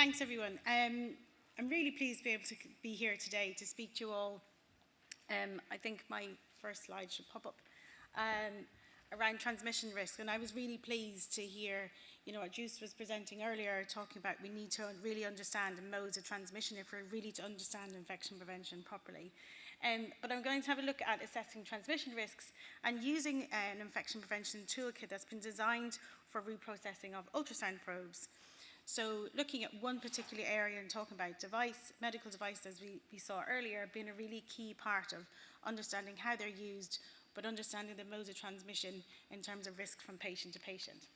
Thanks, everyone. I'm really pleased to be able to be here today to speak to you all. I think my first slide should pop up around transmission risk, and I was really pleased to hear, what Juice was presenting earlier, talking about we need to really understand the modes of transmission if we're really to understand infection prevention properly. But I'm going to have a look at assessing transmission risks and using an infection prevention toolkit that's been designed for reprocessing of ultrasound probes. So looking at one particular area and talking about medical devices, as we saw earlier, being a really key part of understanding how they're used, but understanding the modes of transmission in terms of risk from patient to patient.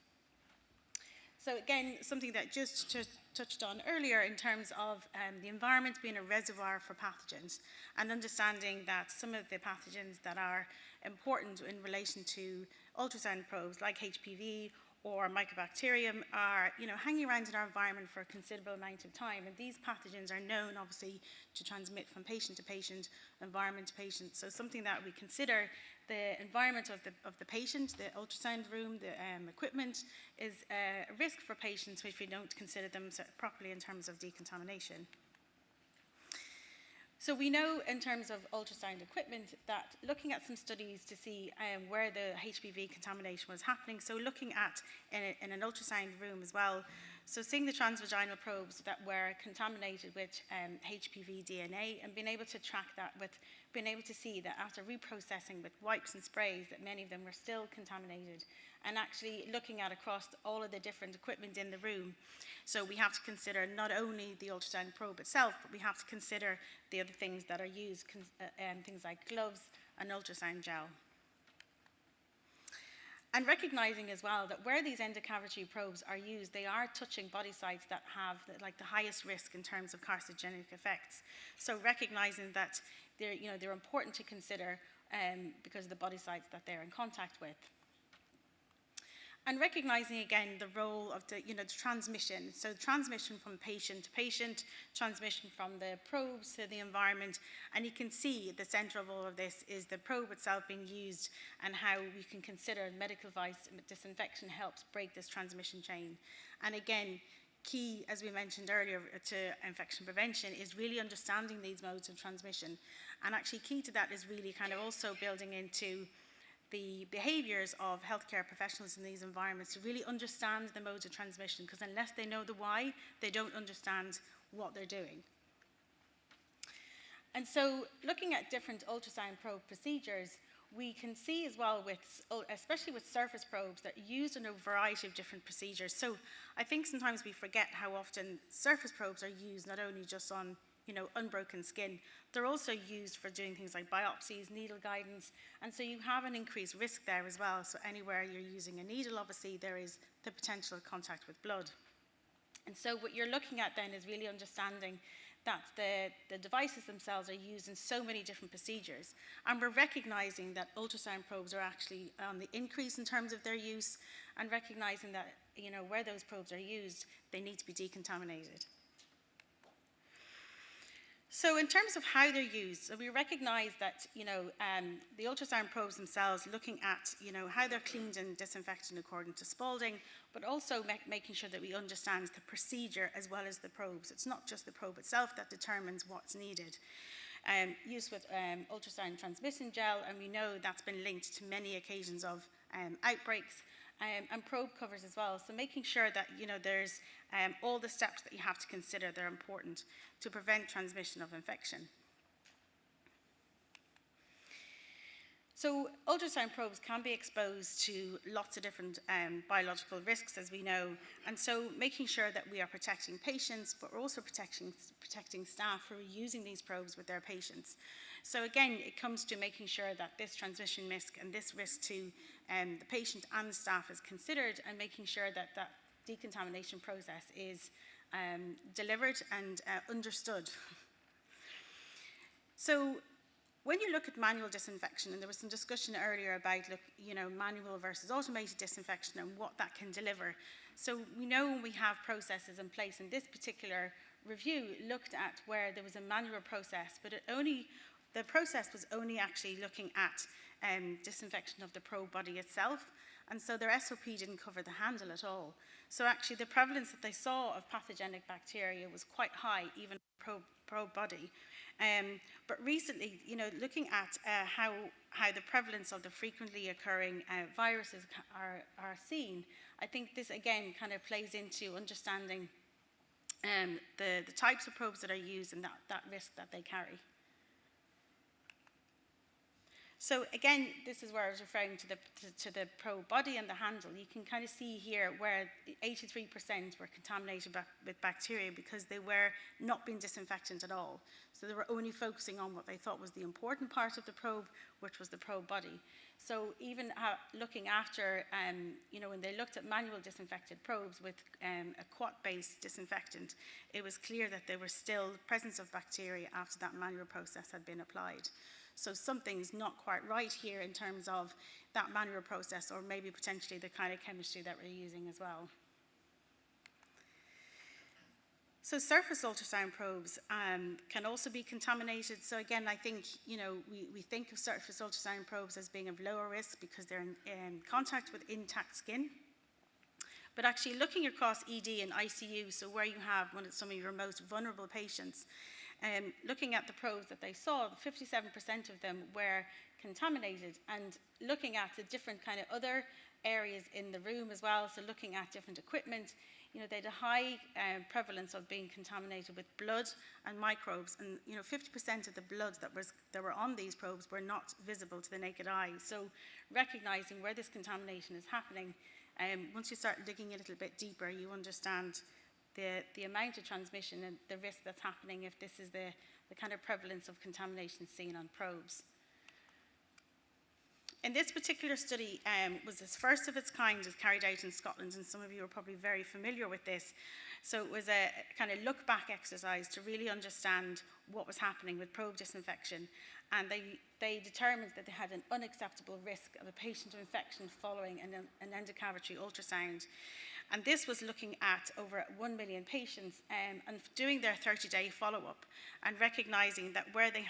So again, something that just touched on earlier in terms of the environment being a reservoir for pathogens, and understanding that some of the pathogens that are important in relation to ultrasound probes like HPV or mycobacterium are hanging around in our environment for a considerable amount of time. And these pathogens are known, obviously, to transmit from patient to patient, environment to patient. So something that we consider the environment of the patient, the ultrasound room, the equipment, is a risk for patients if we don't consider them properly in terms of decontamination. So we know in terms of ultrasound equipment that looking at some studies to see where the HPV contamination was happening, so looking at in an ultrasound room as well, so seeing the transvaginal probes that were contaminated with HPV DNA and being able to track that with being able to see that after reprocessing with wipes and sprays that many of them were still contaminated, and actually looking at across all of the different equipment in the room. So we have to consider not only the ultrasound probe itself, but we have to consider the other things that are used, things like gloves and ultrasound gel. And recognizing as well that where these endocavity probes are used, they are touching body sites that have the highest risk in terms of carcinogenic effects. So recognizing that they're important to consider because of the body sites that they're in contact with. And recognizing again the role of the transmission. So transmission from patient to patient, transmission from the probes to the environment, and you can see at the center of all of this is the probe itself being used and how we can consider medical device disinfection helps break this transmission chain. And again, key, as we mentioned earlier, to infection prevention is really understanding these modes of transmission. And actually key to that is really kind of also building into the behaviours of healthcare professionals in these environments to really understand the modes of transmission, because unless they know the why, they don't understand what they're doing. And so looking at different ultrasound probe procedures, we can see as well especially with surface probes that are used in a variety of different procedures. So I think sometimes we forget how often surface probes are used not only just on unbroken skin. They're also used for doing things like biopsies, needle guidance, and so you have an increased risk there as well. So anywhere you're using a needle, obviously there is the potential contact with blood. And so what you're looking at then is really understanding that the devices themselves are used in so many different procedures. And we're recognizing that ultrasound probes are actually on the increase in terms of their use, and recognizing that where those probes are used, they need to be decontaminated. So in terms of how they're used, so we recognize that the ultrasound probes themselves, looking at how they're cleaned and disinfected according to Spalding, but also making sure that we understand the procedure as well as the probes. It's not just the probe itself that determines what's needed. Use with ultrasound transmission gel, and we know that's been linked to many occasions of outbreaks. And probe covers as well. So making sure that there's all the steps that you have to consider, they're important to prevent transmission of infection. So ultrasound probes can be exposed to lots of different biological risks, as we know, and so making sure that we are protecting patients, but we're also protecting staff who are using these probes with their patients. So again, it comes to making sure that this transmission risk and this risk to the patient and the staff is considered, and making sure that that decontamination process is delivered and understood. So when you look at manual disinfection, and there was some discussion earlier about manual versus automated disinfection and what that can deliver. So we know we have processes in place, and this particular review looked at where there was a manual process, but the process was only actually looking at disinfection of the probe body itself, and so their SOP didn't cover the handle at all. So actually the prevalence that they saw of pathogenic bacteria was quite high, even probe body. But recently, looking at how the prevalence of the frequently occurring viruses are seen, I think this again kind of plays into understanding the types of probes that are used and that risk that they carry. So again, this is where I was referring to the probe body and the handle. You can kind of see here where 83% were contaminated with bacteria because they were not being disinfectant at all. So they were only focusing on what they thought was the important part of the probe, which was the probe body. So even looking after, when they looked at manual disinfected probes with a quat-based disinfectant, it was clear that there was still presence of bacteria after that manual process had been applied. So something's not quite right here in terms of that manual process, or maybe potentially the kind of chemistry that we're using as well. So surface ultrasound probes can also be contaminated. So again, I think, we think of surface ultrasound probes as being of lower risk because they're in contact with intact skin. But actually looking across ED and ICU, so where you have some of your most vulnerable patients, looking at the probes that they saw, 57% of them were contaminated, and looking at the different kind of other areas in the room as well, so looking at different equipment, they had a high prevalence of being contaminated with blood and microbes, and 50% of the blood that were on these probes were not visible to the naked eye. So recognizing where this contamination is happening, once you start digging a little bit deeper, you understand the amount of transmission and the risk that's happening if this is the kind of prevalence of contamination seen on probes. In this particular study, was this first of its kind, was carried out in Scotland, and some of you are probably very familiar with this. So it was a kind of look-back exercise to really understand what was happening with probe disinfection, and they determined that they had an unacceptable risk of a patient infection following an endocavitary ultrasound. And this was looking at over 1 million patients and doing their 30-day follow-up and recognizing that where they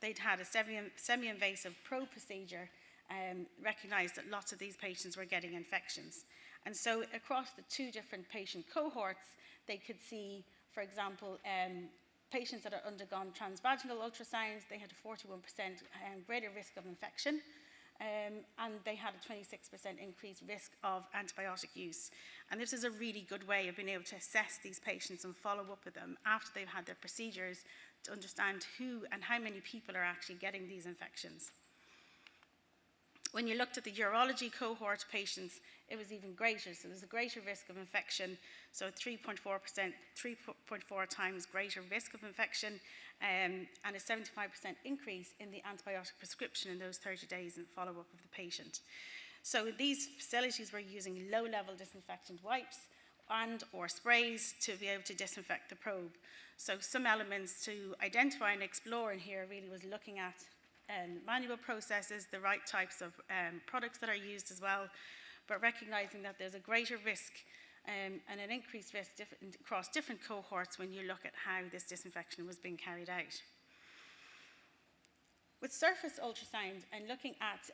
they'd had a semi-invasive probe procedure, recognized that lots of these patients were getting infections. And so across the two different patient cohorts, they could see, for example, patients that had undergone transvaginal ultrasounds, they had a 41% greater risk of infection. And they had a 26% increased risk of antibiotic use. And this is a really good way of being able to assess these patients and follow up with them after they've had their procedures to understand who and how many people are actually getting these infections. When you looked at the urology cohort patients, it was even greater. So there's a greater risk of infection, so 3.4 times greater risk of infection, and a 75% increase in the antibiotic prescription in those 30 days in follow-up of the patient. So these facilities were using low-level disinfectant wipes and/or sprays to be able to disinfect the probe. So some elements to identify and explore in here really was looking at manual processes, the right types of products that are used as well, but recognizing that there's a greater risk and an increased risk across different cohorts when you look at how this disinfection was being carried out. With surface ultrasound and looking at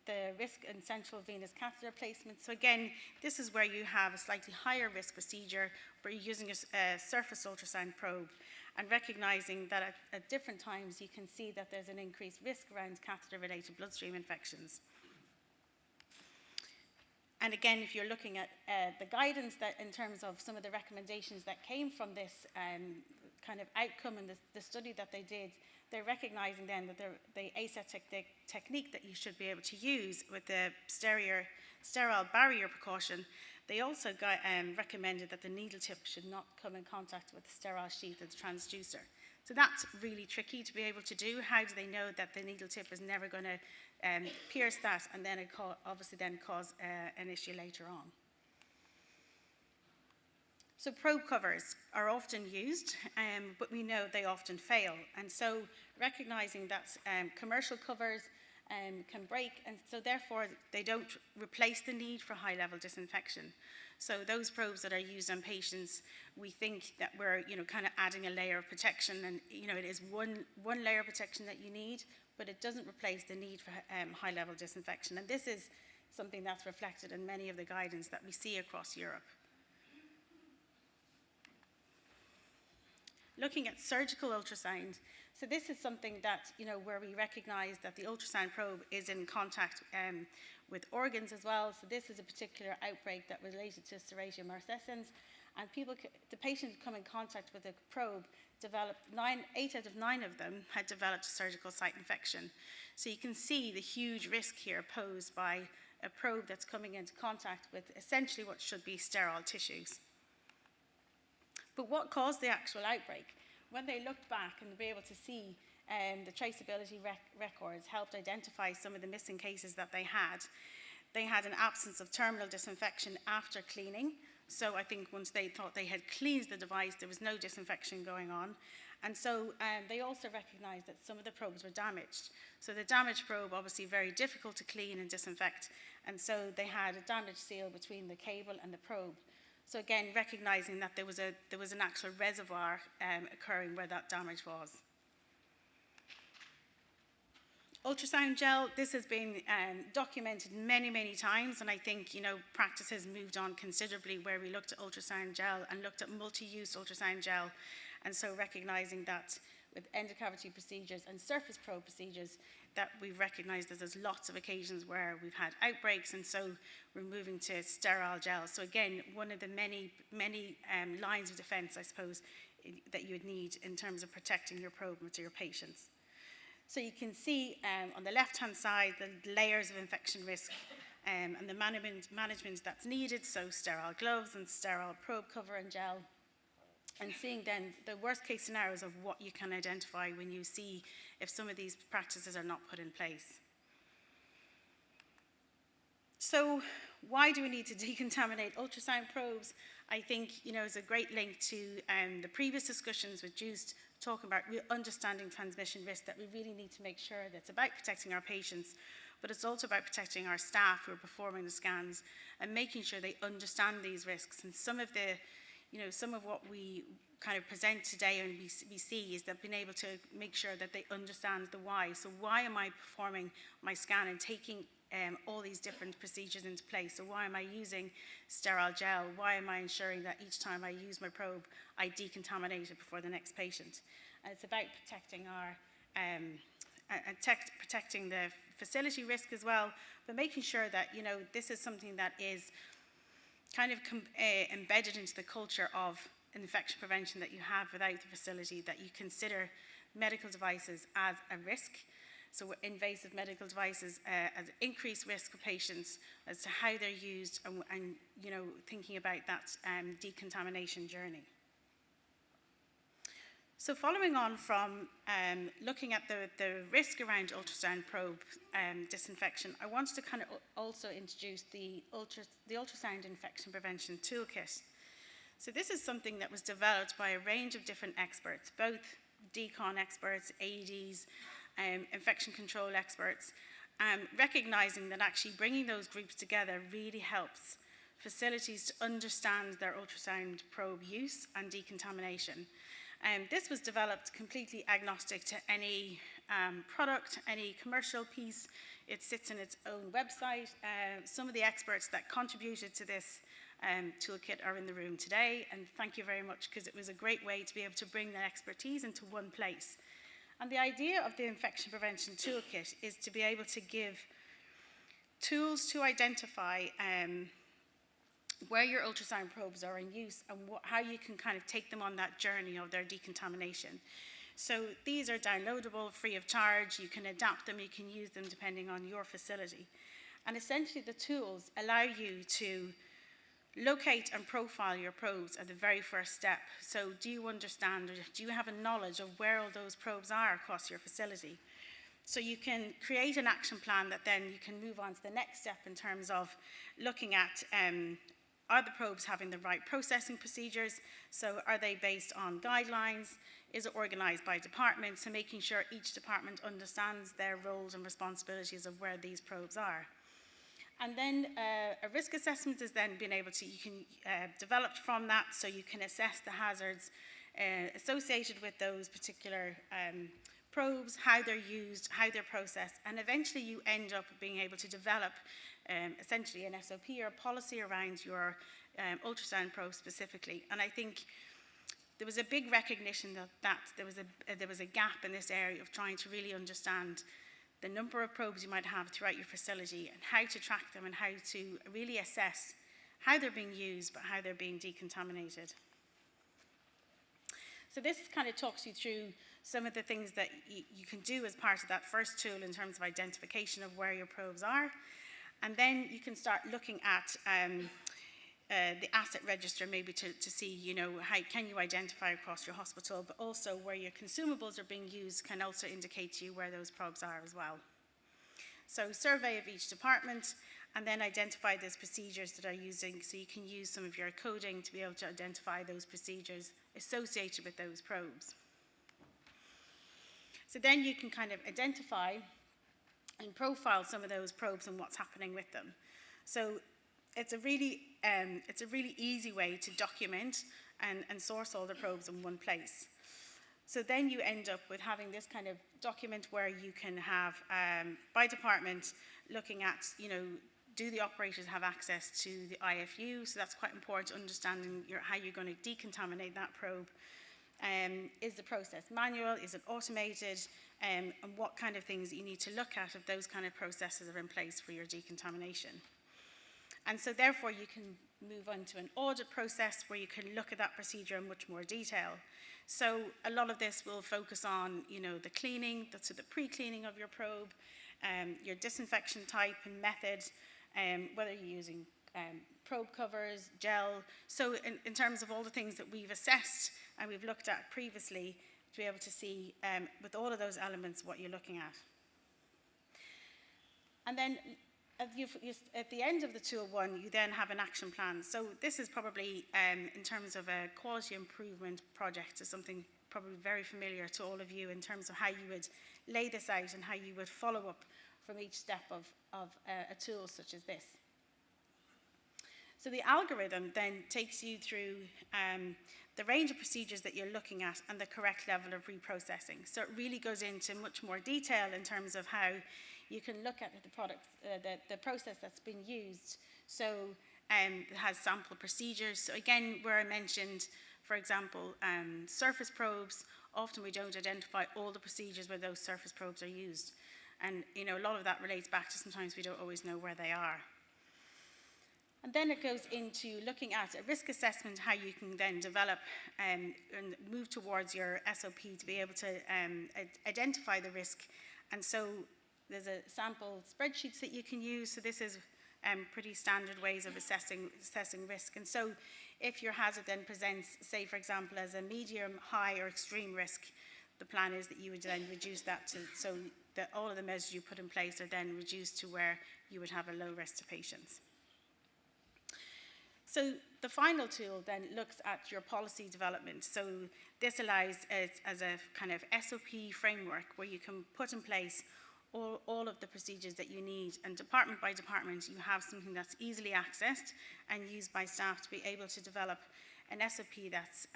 the risk in central venous catheter placement, so again, this is where you have a slightly higher risk procedure where you're using a surface ultrasound probe, and recognizing that at different times you can see that there's an increased risk around catheter-related bloodstream infections. And again, if you're looking at the guidance that in terms of some of the recommendations that came from this kind of outcome in the study that they did, they're recognizing then that the aseptic technique that you should be able to use with the sterile barrier precaution, they also recommended that the needle tip should not come in contact with the sterile sheath of the transducer. So that's really tricky to be able to do. How do they know that the needle tip is never going to pierce that and then it obviously then cause an issue later on? So probe covers are often used, but we know they often fail. And so recognizing that commercial covers can break, and so therefore they don't replace the need for high-level disinfection. So those probes that are used on patients, we think that we're kind of adding a layer of protection, and it is one layer of protection that you need, but it doesn't replace the need for high-level disinfection. And this is something that's reflected in many of the guidance that we see across Europe. Looking at surgical ultrasound, so this is something that, where we recognize that the ultrasound probe is in contact with organs as well. So this is a particular outbreak that related to Serratia marcescens, and the patient who come in contact with a probe developed 8 out of 9 of them had developed a surgical site infection. So you can see the huge risk here posed by a probe that's coming into contact with essentially what should be sterile tissues. But what caused the actual outbreak? When they looked back and were able to see the traceability records helped identify some of the missing cases that they had an absence of terminal disinfection after cleaning. So I think once they thought they had cleaned the device, there was no disinfection going on. And so they also recognized that some of the probes were damaged. So the damaged probe, obviously very difficult to clean and disinfect. And so they had a damaged seal between the cable and the probe. So again, recognizing that there was an actual reservoir occurring where that damage was. Ultrasound gel, this has been documented many, many times, and I think, practice has moved on considerably where we looked at ultrasound gel and looked at multi-use ultrasound gel, and so recognizing that with endocavity procedures and surface probe procedures, that we've recognized that there's lots of occasions where we've had outbreaks, and so we're moving to sterile gel. So again, one of the many lines of defense, I suppose, that you would need in terms of protecting your probe to your patients. So you can see on the left-hand side the layers of infection risk and the management that's needed, so sterile gloves and sterile probe cover and gel, and seeing then the worst case scenarios of what you can identify when you see if some of these practices are not put in place. So why do we need to decontaminate ultrasound probes? I think, it's a great link to the previous discussions with Just talking about understanding transmission risk, that we really need to make sure that it's about protecting our patients, but it's also about protecting our staff who are performing the scans and making sure they understand these risks. And some of what we kind of present today and we see is that being able to make sure that they understand the why. So why am I performing my scan and taking all these different procedures into place? So why am I using sterile gel? Why am I ensuring that each time I use my probe, I decontaminate it before the next patient? And it's about protecting protecting the facility risk as well, but making sure that, this is something that is kind of embedded into the culture of infection prevention that you have without the facility, that you consider medical devices as a risk. So invasive medical devices as increased risk for patients as to how they're used and thinking about that decontamination journey. So following on from looking at the risk around ultrasound probe disinfection, I wanted to kind of also introduce the ultrasound infection prevention toolkit. So this is something that was developed by a range of different experts, both decon experts, AEDs, infection control experts, recognizing that actually bringing those groups together really helps facilities to understand their ultrasound probe use and decontamination. This was developed completely agnostic to any product, any commercial piece. It sits in its own website. Some of the experts that contributed to this toolkit are in the room today, and thank you very much, because it was a great way to be able to bring that expertise into one place. And the idea of the infection prevention toolkit is to be able to give tools to identify where your ultrasound probes are in use and how you can kind of take them on that journey of their decontamination. So these are downloadable, free of charge. You can adapt them, you can use them depending on your facility. And essentially the tools allow you to locate and profile your probes at the very first step. So do you understand, or do you have a knowledge of where all those probes are across your facility? So you can create an action plan that then you can move on to the next step in terms of looking at are the probes having the right processing procedures? So are they based on guidelines? Is it organized by department? So making sure each department understands their roles and responsibilities of where these probes are. And then a risk assessment is then being able to, you can develop from that, so you can assess the hazards associated with those particular probes, how they're used, how they're processed, and eventually you end up being able to develop essentially an SOP or a policy around your ultrasound probe specifically. And I think there was a big recognition that there was a gap in this area of trying to really understand the number of probes you might have throughout your facility and how to track them and how to really assess how they're being used but how they're being decontaminated. So this kind of talks you through some of the things that you can do as part of that first tool in terms of identification of where your probes are. And then you can start looking at the asset register maybe to see, how can you identify across your hospital, but also where your consumables are being used can also indicate to you where those probes are as well. So survey of each department and then identify those procedures that are using, so you can use some of your coding to be able to identify those procedures associated with those probes. So then you can kind of identify and profile some of those probes and what's happening with them. So it's a really easy way to document and source all the probes in one place. So then you end up with having this kind of document where you can have, by department, looking at, do the operators have access to the IFU? So that's quite important, understanding how you're going to decontaminate that probe. Is the process manual? Is it automated? And what kind of things you need to look at if those kind of processes are in place for your decontamination. And so therefore you can move on to an audit process where you can look at that procedure in much more detail. So a lot of this will focus on, the cleaning, so the pre-cleaning of your probe, your disinfection type and method, whether you're using probe covers, gel. So in terms of all the things that we've assessed and we've looked at previously, to be able to see with all of those elements what you're looking at. And then at the end of the tool one, you then have an action plan. So this is probably, in terms of a quality improvement project, is something probably very familiar to all of you in terms of how you would lay this out and how you would follow up from each step of a tool such as this. So the algorithm then takes you through the range of procedures that you're looking at and the correct level of reprocessing. So it really goes into much more detail in terms of how you can look at the product, the process that's been used. So it has sample procedures. So again, where I mentioned, for example, surface probes, often we don't identify all the procedures where those surface probes are used. And a lot of that relates back to sometimes we don't always know where they are. And then it goes into looking at a risk assessment, how you can then develop and move towards your SOP to be able to identify the risk. And so there's a sample spreadsheets that you can use. So this is pretty standard ways of assessing risk. And so if your hazard then presents, say, for example, as a medium, high, or extreme risk, the plan is that you would then reduce that to, so that all of the measures you put in place are then reduced to where you would have a low risk to patients. So the final tool then looks at your policy development. So this allows as a kind of SOP framework where you can put in place all of the procedures that you need, and department by department you have something that's easily accessed and used by staff to be able to develop an SOP that's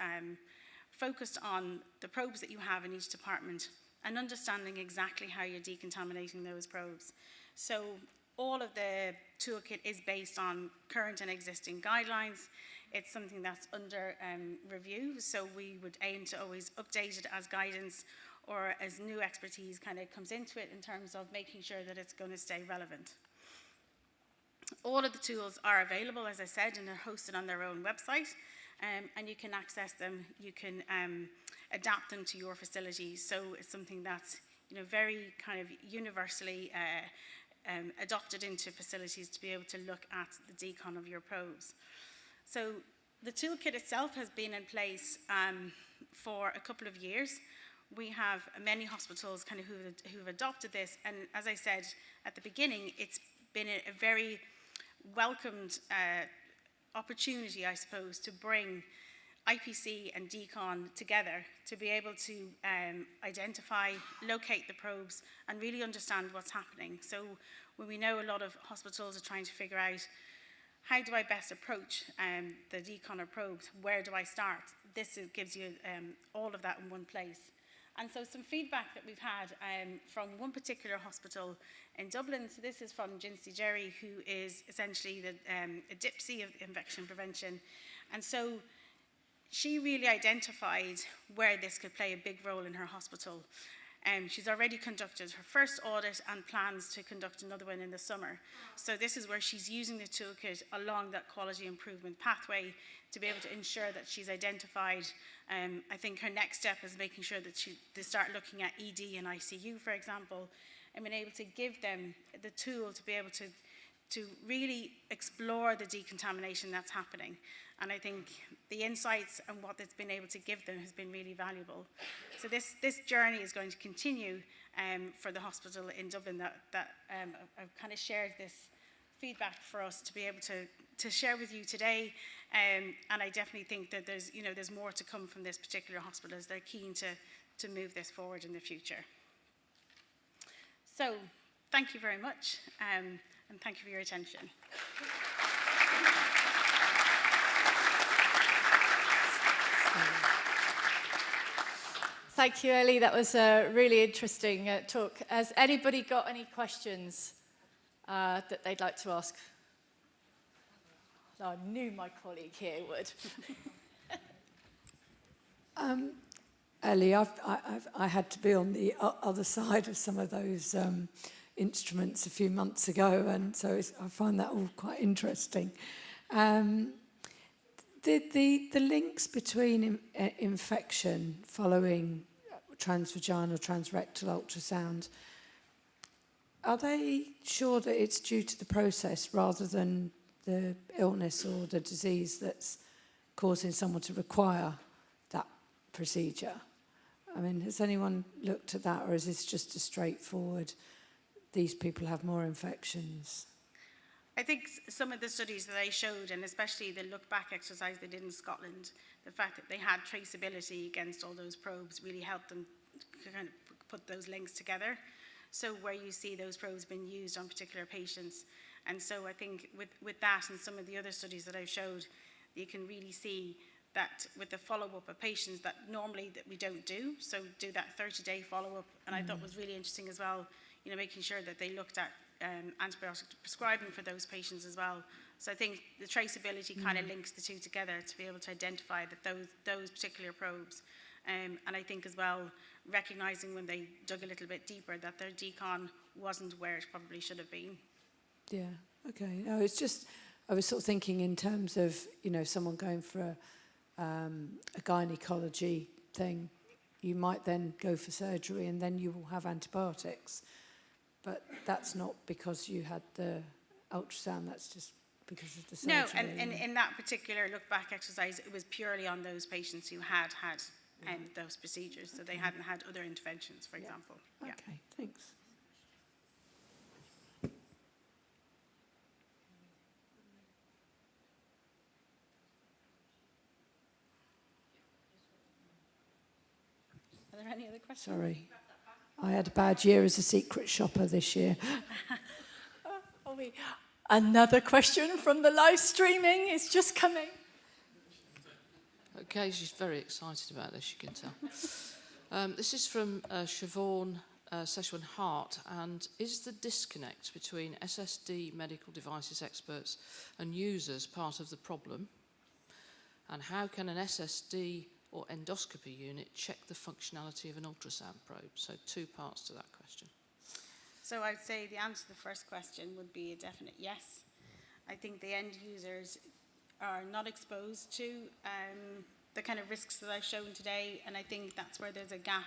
focused on the probes that you have in each department and understanding exactly how you're decontaminating those probes. So all of the toolkit is based on current and existing guidelines. It's something that's under review, so we would aim to always update it as guidance or as new expertise kind of comes into it in terms of making sure that it's going to stay relevant. All of the tools are available, as I said, and they're hosted on their own website, and you can access them. You can adapt them to your facilities. So it's something that's very kind of universally adopted into facilities to be able to look at the decon of your probes. So the toolkit itself has been in place for a couple of years. We have many hospitals kind of who've adopted this, and as I said at the beginning, it's been a very welcomed opportunity, I suppose, to bring IPC and decon together to be able to identify, locate the probes, and really understand what's happening. So when we know a lot of hospitals are trying to figure out how do I best approach the decon or probes, where do I start? This gives you all of that in one place. And so some feedback that we've had from one particular hospital in Dublin, so this is from Jinsey Jerry, who is essentially a dipsy of infection prevention. And so she really identified where this could play a big role in her hospital. She's already conducted her first audit and plans to conduct another one in the summer. So this is where she's using the toolkit along that quality improvement pathway to be able to ensure that she's identified. I think her next step is making sure that they start looking at ED and ICU, for example, and being able to give them the tool to be able to really explore the decontamination that's happening. And I think the insights and what it's been able to give them has been really valuable. So this journey is going to continue for the hospital in Dublin that I've kind of shared this feedback for us to be able to share with you today. And I definitely think that there's more to come from this particular hospital as they're keen to move this forward in the future. So thank you very much, and thank you for your attention. Thank you, Ellie. That was a really interesting talk. Has anybody got any questions that they'd like to ask? I knew my colleague here would. Ellie, I had to be on the other side of some of those instruments a few months ago, and so I find that all quite interesting. The links between infection following transvaginal, transrectal ultrasound, are they sure that it's due to the process rather than the illness or the disease that's causing someone to require that procedure? I mean, has anyone looked at that, or is this just a straightforward, these people have more infections? I think some of the studies that I showed, and especially the look-back exercise they did in Scotland, the fact that they had traceability against all those probes really helped them to kind of put those links together. So where you see those probes being used on particular patients. And so I think with that and some of the other studies that I've showed, you can really see that with the follow-up of patients that normally that we don't do, so do that 30-day follow-up. And I thought was really interesting as well, making sure that they looked at antibiotic prescribing for those patients as well. So I think the traceability kind of links the two together to be able to identify that those particular probes. And I think as well, recognising when they dug a little bit deeper that their decon wasn't where it probably should have been. Yeah, okay. No, it's just, I was sort of thinking in terms of, someone going for a gynecology thing, you might then go for surgery and then you will have antibiotics. But that's not because you had the ultrasound, that's just because of the surgery. No, and in that particular look-back exercise, it was purely on those patients who had those procedures, so they hadn't had other interventions, for example. Okay, thanks. Are there any other questions? Sorry. I had a bad year as a secret shopper this year. Another question from the live streaming is just coming. Okay, she's very excited about this, you can tell. This is from Siobhan Seshwan Hart, and is the disconnect between SSD medical devices experts and users part of the problem? And how can an SSD or endoscopy unit check the functionality of an ultrasound probe? So 2 parts to that question. So I'd say the answer to the first question would be a definite yes. I think the end users are not exposed to the kind of risks that I've shown today, and I think that's where there's a gap,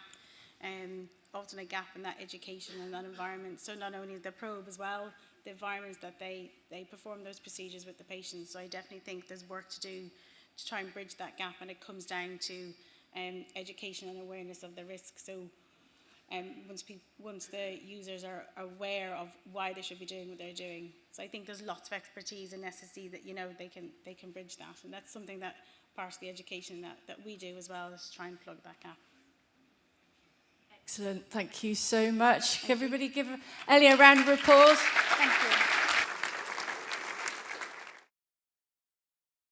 often a gap in that education and that environment. So not only the probe as well, the environments that they perform those procedures with the patients. So I definitely think there's work to do to try and bridge that gap, and it comes down to education and awareness of the risk. So once the users are aware of why they should be doing what they're doing. So I think there's lots of expertise in SSD that they can bridge that, and that's something that part of the education that we do as well, is try and plug that gap. Excellent, thank you so much. Everybody give Ellie a round of applause. Thank you.